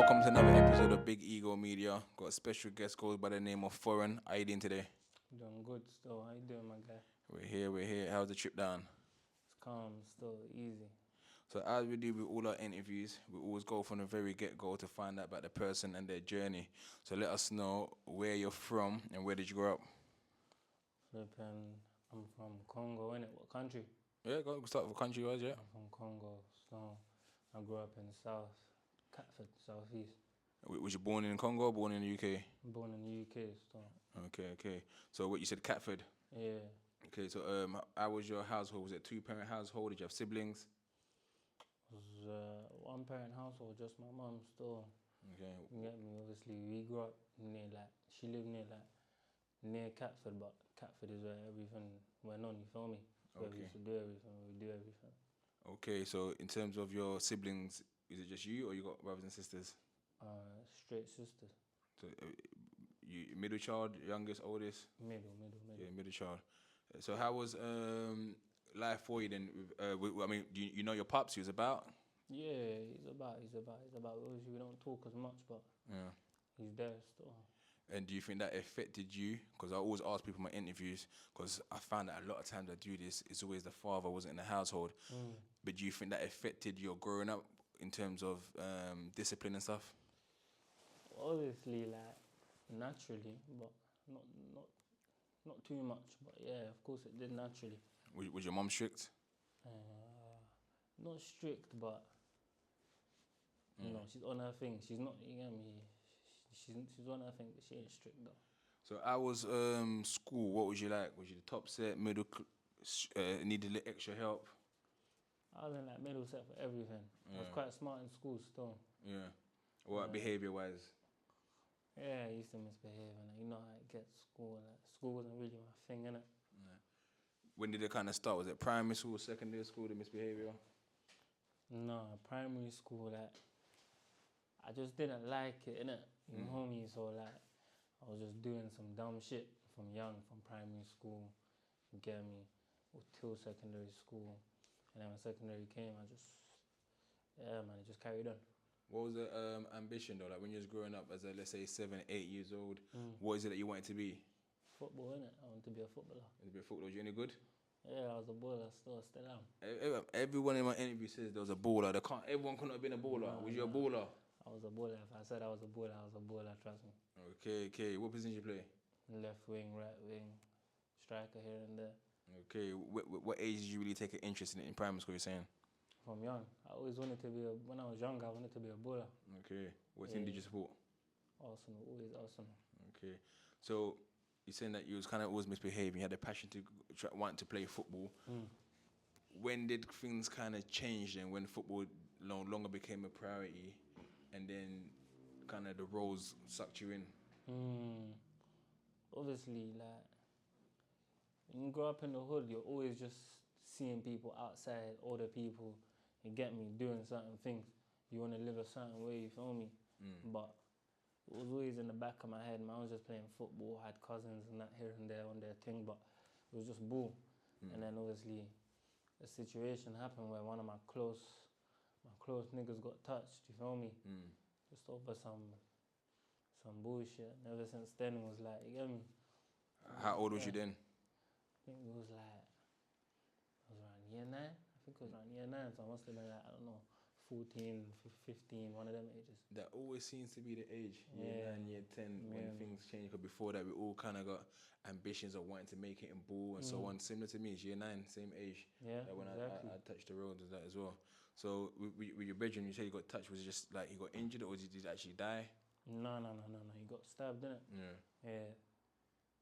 welcome to another episode of Big Ego Media. Got a special guest goes by the name of Foreign. How you doing today? Doing good still. How you doing, my guy? We're here. How's the trip down? It's calm, still easy. So as we do with all our interviews, we always go from the very get-go to find out about the person and their journey. So let us know where you're from and where did you grow up? Flipping, I'm from Congo, innit? What country? Yeah, go start with country-wise, yeah. I'm from Congo, so I grew up in the south, Catford, southeast. Was you born in Congo or born in the UK? I'm born in the UK, so Okay. So what you said, Catford? yeah. Okay, so how was your household? Was it a two-parent household? Did you have siblings? It was one parent household, just my mum still. Okay. You get me? Obviously, we grew up near, she lived near Catford, but Catford is where everything went on, you feel me? Where we Okay. used to do everything, we do everything. Okay, so in terms of your siblings, is it just you or you got brothers and sisters? Straight sisters. So you middle child, youngest, oldest? Middle. Yeah, middle child. So how was life for you then? I mean, do you know your pops? He was about? Yeah, he's about. Obviously, we don't talk as much, but Yeah. he's there still. And do you think that affected you? Because I always ask people in my interviews, because I found that a lot of times I do this, it's always the father wasn't in the household. But do you think that affected your growing up in terms of discipline and stuff? Obviously, naturally, but not too much. But yeah, of course it did naturally. Was your mum strict? Not strict, but you know, she's on her thing. She's not. You get me? She's on her thing, but she ain't strict though. So I was school. What was you like? Was you the top set, middle? Needed a little extra help? I was in middle set for everything. I was quite smart in school still. Yeah. What behavior-wise? Yeah, I used to misbehave, and you know how it gets. School wasn't really my thing, innit? Yeah. When did it kind of start? Was it primary school, secondary school, the misbehavior? No, primary school, I just didn't like it, innit? You know me, so I was just doing some dumb shit from primary school, you get me, till secondary school. And then when secondary came, it just carried on. What was the ambition though? Like when you was growing up as a, let's say, 7, 8 years old, what is it that you wanted to be? Football, innit? I wanted to be a footballer. To be a footballer, was you any good? Yeah, I was a baller, still am. Everyone in my interview says there was a baller. Everyone couldn't have been a baller. Was you a baller? I was a baller. If I said I was a baller, trust me. Okay. What position you play? Left wing, right wing, striker here and there. Okay. What age did you really take an interest in primary school, you're saying? From young. I always wanted to be when I was younger, I wanted to be a baller. Okay. What team did you support? Arsenal, always Arsenal. Okay. So you're saying that you was kind of always misbehaving. You had a passion to want to play football. When did things kind of change then? When football no longer became a priority, and then kind of the roles sucked you in? Obviously, when you grow up in the hood, you're always just seeing people outside, older people, you get me, doing certain things. You want to live a certain way, you feel me? But it was always in the back of my head, man. I was just playing football, had cousins and that here and there on their thing, but it was just ball. And then obviously a situation happened where one of my close niggas got touched, you feel me? Just over some bullshit. And ever since then it was you get me? How old was you then? I think it was around year 9. I think it was around year 9, so I must have been I don't know, 14, 15, one of them ages. That always seems to be the age, year 9, year 10, when things change. Because before that, we all kind of got ambitions of wanting to make it in ball and so on. Similar to me, it's year 9, same age. Yeah, when exactly. I touched the road and that as well. So with your bedroom, you said you got touched. Was it just he got injured or did he actually die? No. He got stabbed, didn't it? Yeah.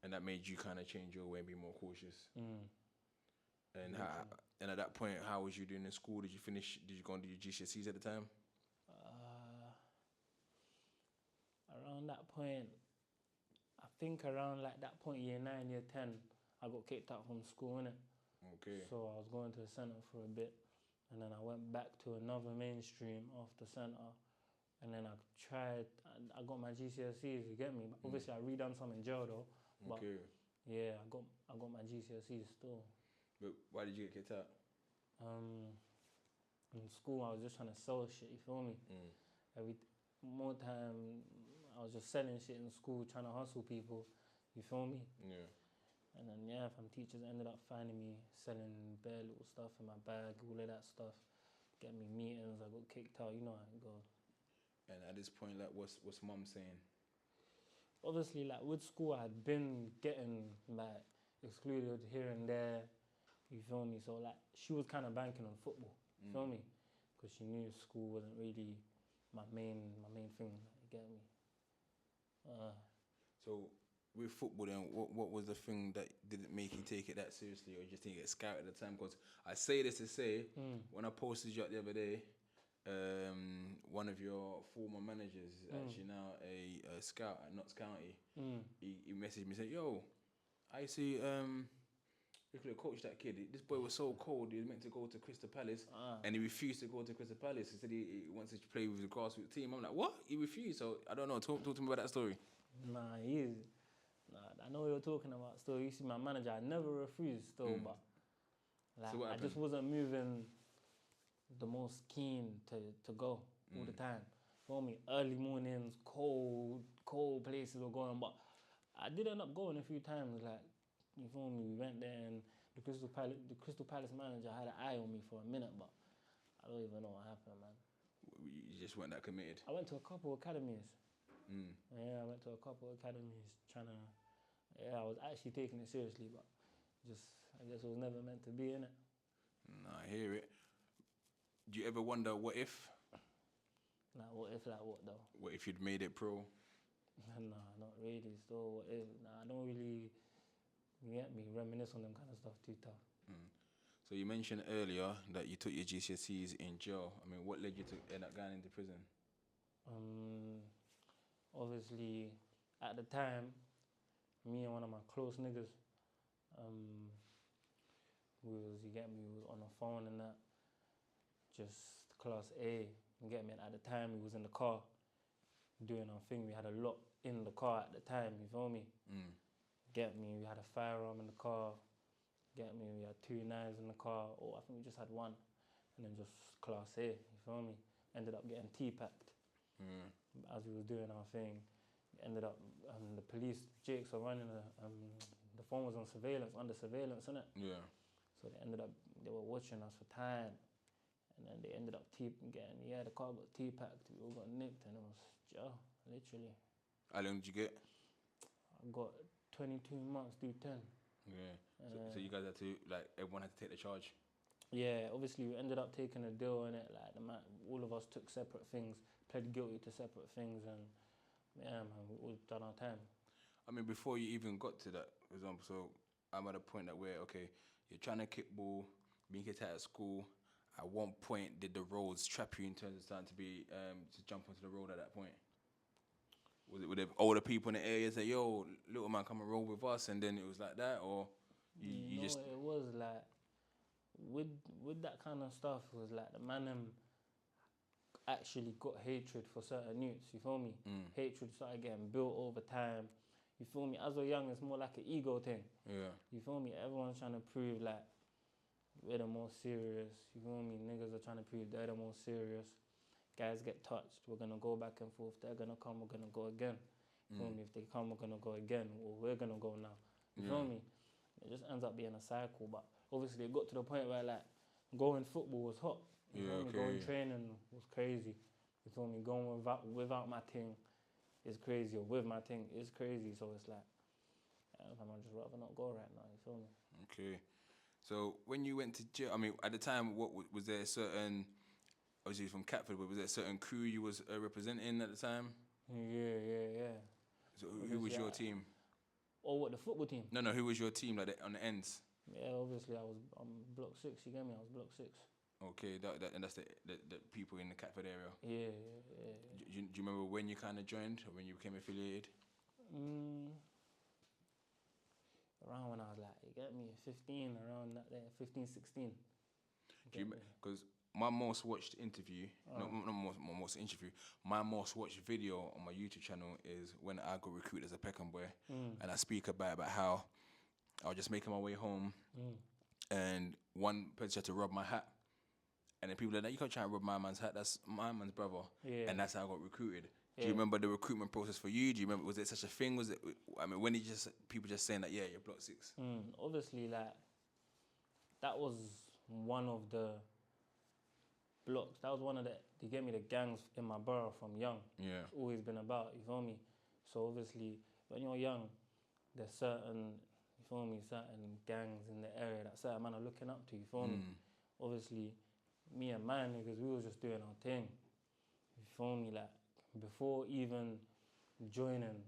And that made you kind of change your way and be more cautious. And at that point, how was you doing in school? Did you go and do your GCSEs at the time? Around that point, I think around that point, year 9, year 10, I got kicked out from school, innit? Okay. So I was going to the centre for a bit, and then I went back to another mainstream after centre, and then I got my GCSEs, you get me? Obviously, I redone some in jail though. But yeah, I got my GCSEs still. But why did you get kicked out? In school, I was just trying to sell shit, you feel me? more time, I was just selling shit in school, trying to hustle people. You feel me? Yeah. And then from teachers ended up finding me selling bare little stuff in my bag, all of that stuff. Get me meetings, I got kicked out. You know how it goes. And at this point, like, what's mum saying? Obviously, like with school, I had been getting like excluded here and there. You feel me? So like, she was kind of banking on football. You feel me? Because she knew school wasn't really my main thing. You get me? So with football, then, what was the thing that didn't make you take it that seriously, or you just didn't get scouted at the time? Because I say this to say, when I posted you up the other day, one of your former managers is actually now a scout at Notts County. He messaged me, said, "Yo, I see. You could have coached that kid. This boy was so cold. He was meant to go to Crystal Palace, and he refused to go to Crystal Palace. He said he wants to play with the grassroots team." I'm like, "What? He refused?" So I don't know. Talk to me about that story. Nah, I know what you're talking about still. You see, my manager, I never refused still, but like, So I just wasn't moving the most keen to go all the time. Feel me? Early mornings, cold places were going, but I did end up going a few times. Like, you feel me? We went there, and the Crystal Palace manager had an eye on me for a minute, but I don't even know what happened, man. You just weren't that committed. I went to a couple of academies. Yeah, I went to a couple of academies I was actually taking it seriously, but I guess it was never meant to be, innit? Nah, I hear it. Do you ever wonder what if? Like, what if, like what though? What if you'd made it pro? Nah, not really. Still, what if? Nah, I don't really, you get me, reminisce on them kind of stuff too tough. So you mentioned earlier that you took your GCSEs in jail. I mean, what led you to end up going into prison? Obviously, at the time, me and one of my close niggas, we was on the phone and that, just class A, you get me? And at the time, we was in the car doing our thing. We had a lot in the car at the time, you feel me? Get me? We had a firearm in the car, get me? We had 2 knives in the car, or I think we just had one, and then just class A, you feel me? Ended up getting T-packed as we was doing our thing. Ended up, the police, Jakes were running, the phone was on surveillance, under surveillance, innit? Yeah. So they were watching us for time. And then they ended up the car got T-packed, we all got nicked, and it was jail, literally. How long did you get? I got 22 months, do 10. Yeah. So you guys had to, like, everyone had to take the charge? Yeah, obviously we ended up taking a deal in it, like all of us took separate things, pled guilty to separate things, and yeah, man, we all done our time. I mean, before you even got to that, for example, so I'm at a point that where, okay, you're trying to kick ball, being kicked out of school. At one point, did the roads trap you in terms of starting to jump onto the road at that point? Were there older people in the area say, "Yo, little man, come and roll with us," and then it was like that, or you just? It was like, with that kind of stuff, it was like the man actually got hatred for certain youths, you feel me? Hatred started getting built over time, you feel me? As we're young, it's more like an ego thing. Yeah. You feel me? Everyone's trying to prove like we're the most serious, you feel me? Niggas are trying to prove they're the most serious. Guys get touched, we're gonna go back and forth. They're gonna come, we're gonna go again. You feel me? If they come, we're gonna go again, or we're gonna go now. You feel me? It just ends up being a cycle, but obviously it got to the point where like going football was hot. You feel me? Going training was crazy. You feel me? Going without my thing is crazy, or with my thing is crazy. So it's like, I'd just rather not go right now. You feel me? Okay. So when you went to jail, I mean, at the time, what was there a certain? Obviously from Catford, but was there a certain crew you was representing at the time? Yeah. So who was your team? Oh, what, the football team? No, who was your team, like on the ends? Yeah, obviously I'm block 6, you get me? I was block 6. Okay, and that's the people in the Catford area? Yeah. Do you remember when you kind of joined, or when you became affiliated? Around when I was like, you get me, 15, around that there, 15, 16. Because my most watched interview, my most interview, my most watched video on my YouTube channel is when I got recruited as a Peckham boy, and I speak about how I was just making my way home, and one person had to rob my hat, And then people are like, you can't try and rob my man's hat. That's my man's brother. Yeah. And that's how I got recruited. Do Yeah. you remember the recruitment process for you? Do you remember, was it such a thing? Was it, I mean, when did people just saying that, yeah, you're block 6? Obviously, like, that was one of the blocks. That was one of they gave me the gangs in my borough from young. Yeah. It's always been about, you feel me? So obviously, when you're young, there's certain, you feel me, certain gangs in the area that certain man are looking up to, you feel me? Obviously, me and my niggas, we was just doing our thing. You feel me? Like, before even joining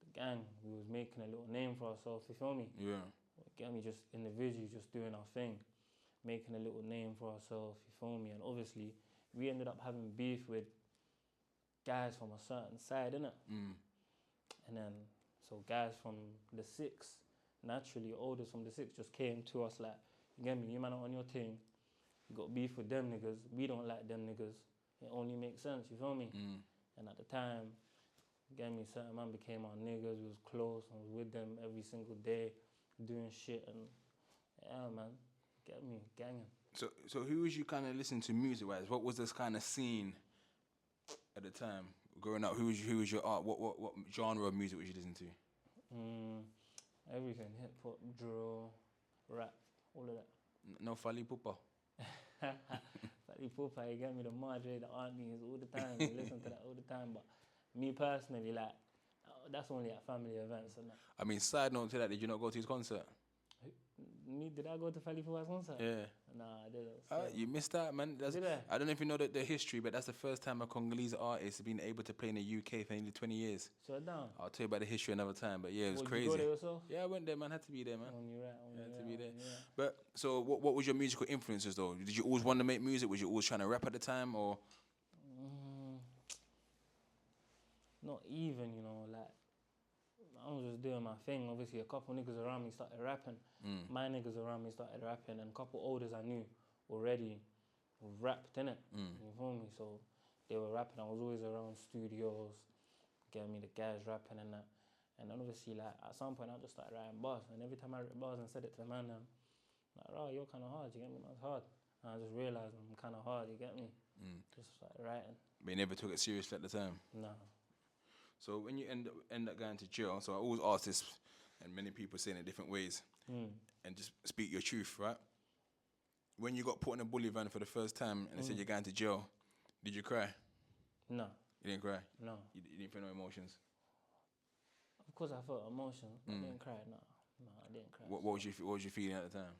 the gang, we was making a little name for ourselves, you feel me? Yeah. Get me, just individually, just doing our thing, making a little name for ourselves, you feel me? And obviously, we ended up having beef with guys from a certain side, innit? And then, so guys from the 6, naturally, oldest from the 6 just came to us like, you get me, you man are on your thing, you got beef with them niggas, we don't like them niggas, it only makes sense, you feel me? And at the time, you get me, certain man became our niggas, we was close, I was with them every single day, doing shit, and yeah, man, get me, ganging. So who was you kind of listening to music-wise? What was this kind of scene at the time? Growing up, who was your art? What genre of music was you listening to? Everything, hip-hop, drill, rap, all of that. No Fally Pupa? Fally Pupa, you get me, the Madre, the aunties, all the time, we listen to that all the time, but me personally, like, that's only at family events and that. I mean, side note to that, did you not go to his concert? Did I go to Fally Pupa's concert? Yeah. Nah, I didn't. You missed out, man. Did I? I don't know if you know the history, but that's the first time a Congolese artist has been able to play in the UK for nearly 20 years. Shut down. I'll tell you about the history another time, but yeah, it was crazy. Did you go there yourself? Yeah, I went there, man. Had to be there, man. You're right. Had to be there. But so, what was your musical influences though? Did you always want to make music? Was you always trying to rap at the time, or? Not even, you know, like, I was just doing my thing. Obviously, a couple niggas around me started rapping. My niggas around me started rapping, and a couple olders I knew already rapped, innit? You feel me? So they were rapping. I was always around studios, get me, the guys rapping and that. And then obviously, like, at some point, I just started writing bars. And every time I wrote bars and said it to the man, like, oh, you're kind of hard, you get me? That's hard. And I just realised I'm kind of hard, you get me? Just started writing. But you never took it seriously at the time? No. So when you end up going to jail, so I always ask this, and many people say it in different ways, and just speak your truth, right? When you got put in a bully van for the first time and they said you're going to jail, did you cry? No. You didn't cry? No. You didn't feel no emotions? Of course I felt emotion. I didn't cry, no. No, I didn't cry. What was you feeling at the time?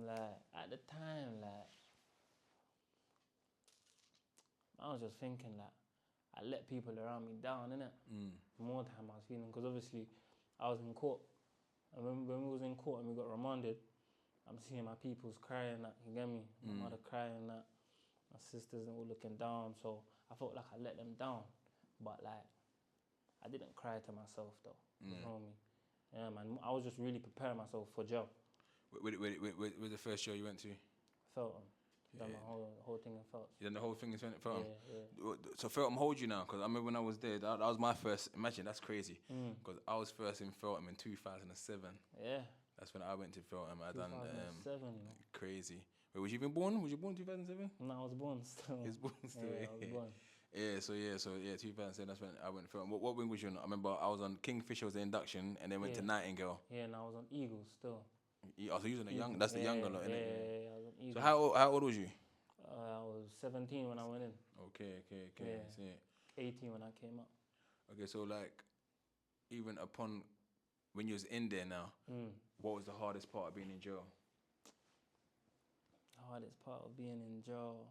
Like, at the time, like, I was just thinking, like, I let people around me down, innit? More time I was feeling, because obviously I was in court. And when we was in court and we got remanded, I'm seeing my peoples crying, that, you get me? My mother crying, that, my sisters all looking down, so I felt like I let them down. But like, I didn't cry to myself though, you know me? Yeah, man, I was just really preparing myself for jail. With the first jail you went to? Feltham. Done my whole thing in Feltham. You done the whole thing in Feltham? Yeah. So Feltham hold you now? Because I remember when I was there, that was my first, imagine, that's crazy. Because I was first in Feltham in 2007. Yeah. That's when I went to Feltham. I done 2007, you know. Crazy. Wait, was you even born? Was you born in 2007? No, I was born still. He was born still. Yeah, I was born. Yeah, 2007, that's when I went to Feltham. What wing was you on? I remember I was on Kingfisher, was the induction, and then went to Nightingale. Yeah, and I was on Eagles still. Oh, so you was on the young, that's the younger lot, innit? Yeah, I was on Eagles. So how old was you? I was 17 when I went in. Okay. Yeah. 18 when I came up. Okay, so like, even upon, when you was in there now, what was the hardest part of being in jail? The hardest part of being in jail,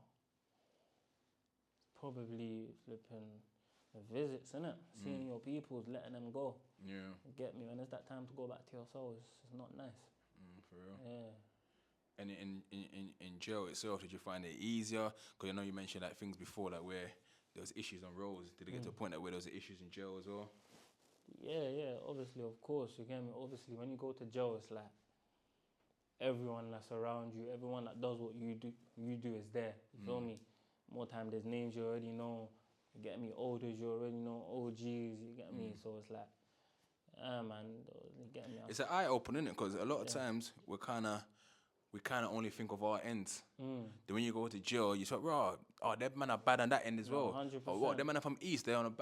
probably flipping the visits, innit? Seeing your peoples, letting them go. Yeah. Get me? When it's that time to go back to your soul, it's not nice. For real? Yeah. And in jail itself, did you find it easier? Because I know you mentioned like things before, like where there was issues on roads. Did it get to a point that where there was issues in jail as well? Yeah, obviously, of course. You get me? Obviously, when you go to jail, it's like everyone that's around you, everyone that does what you do is there. You feel me? More time, there's names you already know. You get me? Olders, you already know. OGs, you get me? So it's like, man, you get me? It's an eye-opener, isn't it? Because a lot of times we're kind of we kind of only think of our ends. Then when you go to jail, you thought, bro, oh, them man are bad on that end as well. 100%. Oh, what? Them man are from east, they're on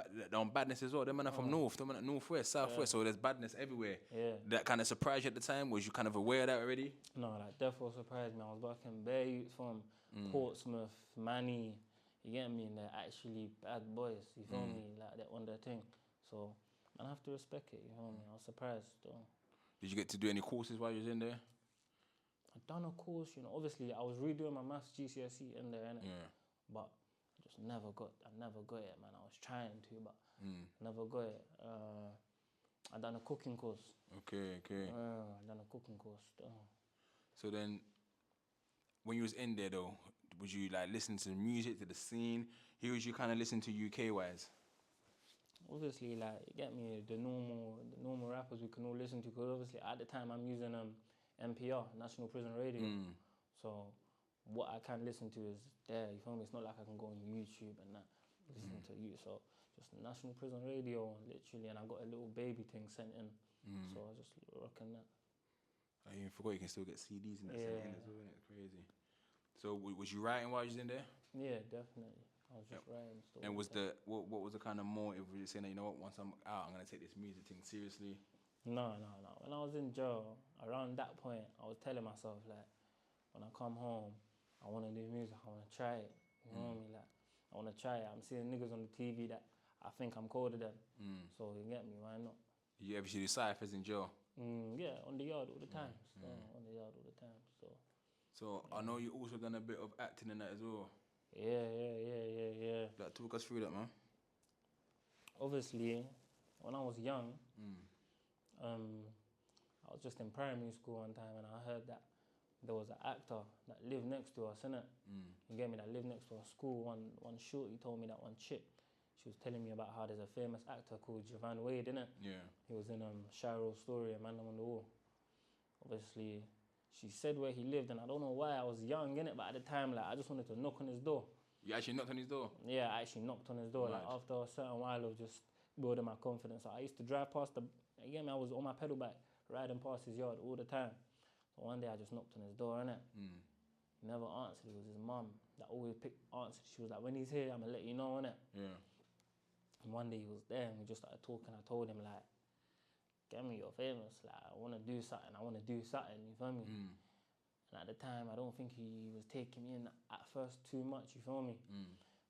badness as well. Them man are from north, them man are northwest, southwest. So there's badness everywhere. Yeah. That kind of surprised you at the time. Was you kind of aware of that already? No, like definitely surprised me. I was working bare youths from Portsmouth, Manny. You get me? And they're actually bad boys. You feel me? Like they're on their thing. So I have to respect it. You feel me? I was surprised. Though. Did you get to do any courses while you was in there? I done a course, you know. Obviously, I was redoing my maths GCSE in there, innit? Yeah. But I just never got it, man. I was trying to, but never got it. I done a cooking course. Okay. I done a cooking course. So then, when you was in there though, would you like listen to the music, to the scene? Who was you kind of listening to UK wise? Obviously, like, you get me, the normal rappers we can all listen to, because obviously at the time I'm using NPR, National Prison Radio. So what I can listen to is there, you feel me? It's not like I can go on YouTube and that, listen to you. So just National Prison Radio, literally, and I got a little baby thing sent in. So I was just rocking that. I even forgot you can still get CDs in that sent in as well, isn't it? Crazy. So was you writing while you was in there? Yeah, definitely. I was just writing stuff. And was what was the kind of motive? Were you saying that, you know what, once I'm out, I'm gonna take this music thing seriously? No. When I was in jail, around that point, I was telling myself, like, when I come home, I want to do music. I want to try it. You know what I mean? Like, I want to try it. I'm seeing niggas on the TV that I think I'm colder than. So you get me? Why not? Did you ever see the ciphers in jail? Yeah, on the yard all the time. On the yard all the time. So I know you also done a bit of acting in that as well. Yeah. Like, talk us through that, man. Obviously, when I was young, I was just in primary school one time and I heard that there was an actor that lived next to us, innit? You get me? That lived next to our school. One shorty told me that one chick, she was telling me about how there's a famous actor called Javon Wade, innit? Yeah. He was in Shiro's Story, A Man on the Wall. Obviously, she said where he lived, and I don't know why, I was young, innit? But at the time, like, I just wanted to knock on his door. You actually knocked on his door? Yeah, I actually knocked on his door. Right. Like, after a certain while of just building my confidence. So I used to drive past again, I was on my pedal bike, riding past his yard all the time. So one day I just knocked on his door, innit? He never answered. It was his mum that always answered. She was like, when he's here, I'm going to let you know, innit? Yeah. And one day he was there and we just started talking. I told him, like, get me, you're famous. Like, I want to do something. You feel me? And at the time, I don't think he was taking me in at first too much, you feel me?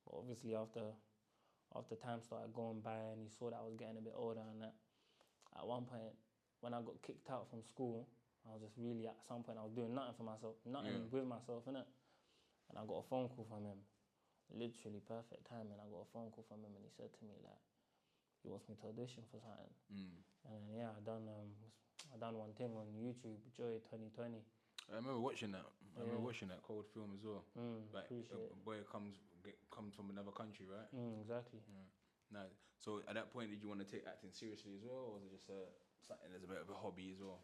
But obviously after time started going by and he saw that I was getting a bit older and that, at one point, when I got kicked out from school, I was just really, at some point, I was doing nothing for myself, with myself, innit? And I got a phone call from him. Literally perfect timing. I got a phone call from him and he said to me, like, he wants me to audition for something. And then, yeah, I done one thing on YouTube, Joy 2020. I remember watching that. I remember watching that cold film as well. Like, appreciate a boy comes from another country, right? Exactly. Nice. So at that point, did you want to take acting seriously as well, or was it just something as a bit of a hobby as well?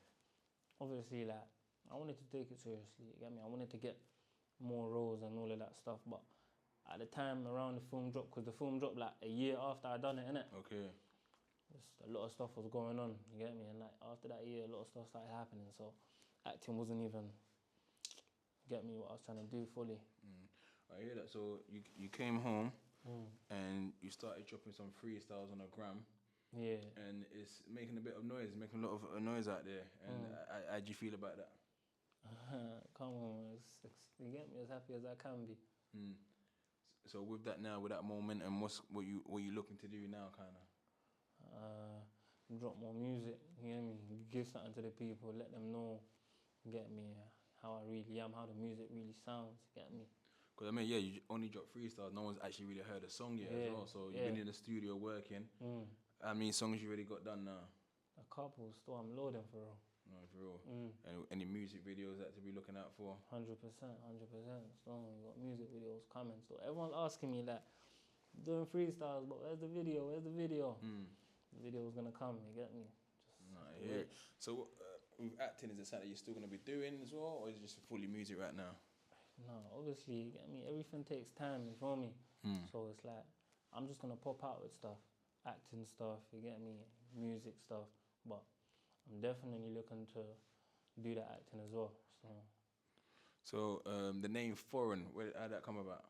Obviously, like, I wanted to take it seriously. You get me? I wanted to get more roles and all of that stuff, but at the time around the film drop, because the film dropped like a year after I done it, innit? Okay. Just a lot of stuff was going on, you get me? And like after that year, a lot of stuff started happening, so acting wasn't even, get me, what I was trying to do fully. I hear that. So you came home and you started dropping some freestyles on a gram. Yeah. And it's making a bit of noise, making a lot of noise out there. And how do you feel about that? Come on, you get me, as happy as I can be. So with that now, with that momentum, what you looking to do now, kind of? Drop more music, you get me? Give something to the people, let them know, get me, how I really am, how the music really sounds, get me? Because I mean, yeah, you only dropped freestyles, no one's actually really heard a song yet as well, so you've been in the studio working. How many songs you already got done now? A couple, still I'm loading for real. No, for real. And any music videos that to be looking out for? 100%. Still, we got music videos coming. So everyone's asking me that, doing freestyles, but where's the video? The video's gonna come, you get me? Yeah. So with acting, is it something you're still gonna be doing as well, or is it just fully music right now? No, obviously, you get me? Everything takes time, you feel me? So it's like, I'm just gonna pop out with stuff, acting stuff, you get me? Music stuff, but I'm definitely looking to do that acting as well. So So the name Foreign, how did that come about?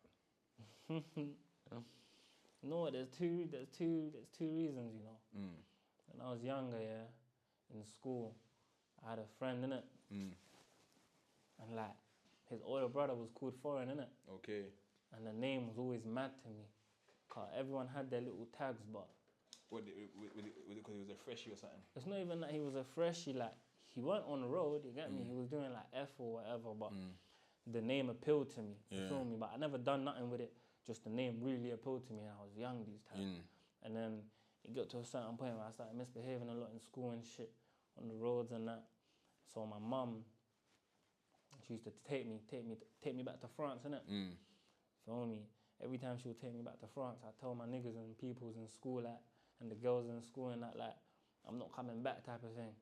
No, there's two reasons, you know. When I was younger, yeah, in school, I had a friend, innit? And like, his older brother was called Foreign, innit? Okay. And the name was always mad to me. Cause everyone had their little tags, but Was it because he was a freshie or something? it's not even that he was a freshie, like, he weren't on the road, you get me? He was doing like F or whatever, but the name appealed to me, you feel me? But I never done nothing with it, just the name really appealed to me, and I was young these times. And then it got to a certain point where I started misbehaving a lot in school and shit, on the roads and that. So my mum, she used to take me back to France, innit? Feel me? Every time she would take me back to France, I tell my niggas and peoples in school, like, and the girls in school and that, like, I'm not coming back type of thing.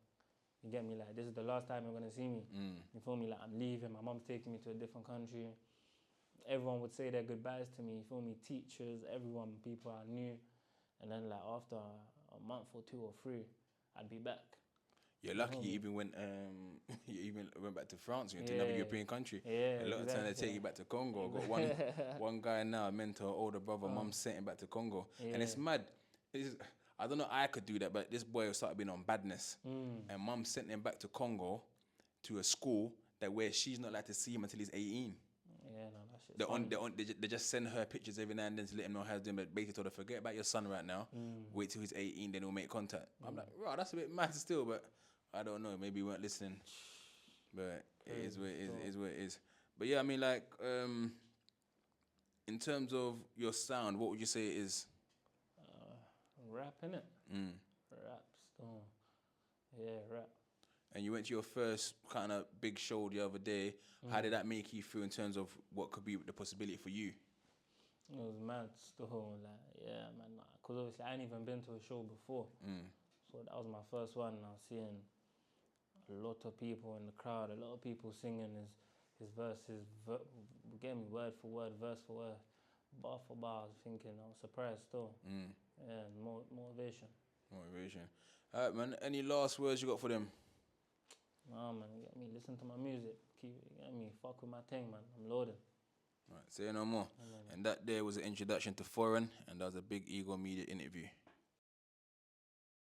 You get me? Like, this is the last time you're gonna see me. You feel me? Like, I'm leaving, my mum's taking me to a different country. Everyone would say their goodbyes to me, you feel me? Teachers, everyone, people I knew. And then, like, after a month or 2 or 3, I'd be back. You're lucky you even went back to France, you went to another European country. Yeah, a lot of time they take you back to Congo. I've got one guy now, a mentor, older brother, mum sent him back to Congo. And it's mad. I don't know I could do that, but this boy started being on badness. And mum sent him back to Congo to a school where she's not allowed to see him until he's 18. Yeah, no, that shit's They just send her pictures every now and then to let him know how to do it. But basically told her, forget about your son right now. Wait till he's 18, then he'll make contact. I'm like, right, that's a bit mad still, but I don't know. Maybe you weren't listening. But it is what it is what it is. But yeah, I mean, like, in terms of your sound, what would you say it is? Rap, innit? Rap, still. Yeah, rap. And you went to your first kind of big show the other day. How did that make you feel in terms of what could be the possibility for you? It was mad still, like, yeah, man. Because obviously I ain't even been to a show before. So that was my first one, and I was seeing a lot of people in the crowd, a lot of people singing his verses, getting me word for word, verse for word, bar for bar. I was thinking, I was surprised still. Yeah, motivation. Motivation. All right, man. Any last words you got for them? Nah, man, get me, listen to my music. Get me, fuck with my thing, man. I'm loaded. All right, say no more. And that there was an introduction to Foreign, and that was a Big Ego Media interview.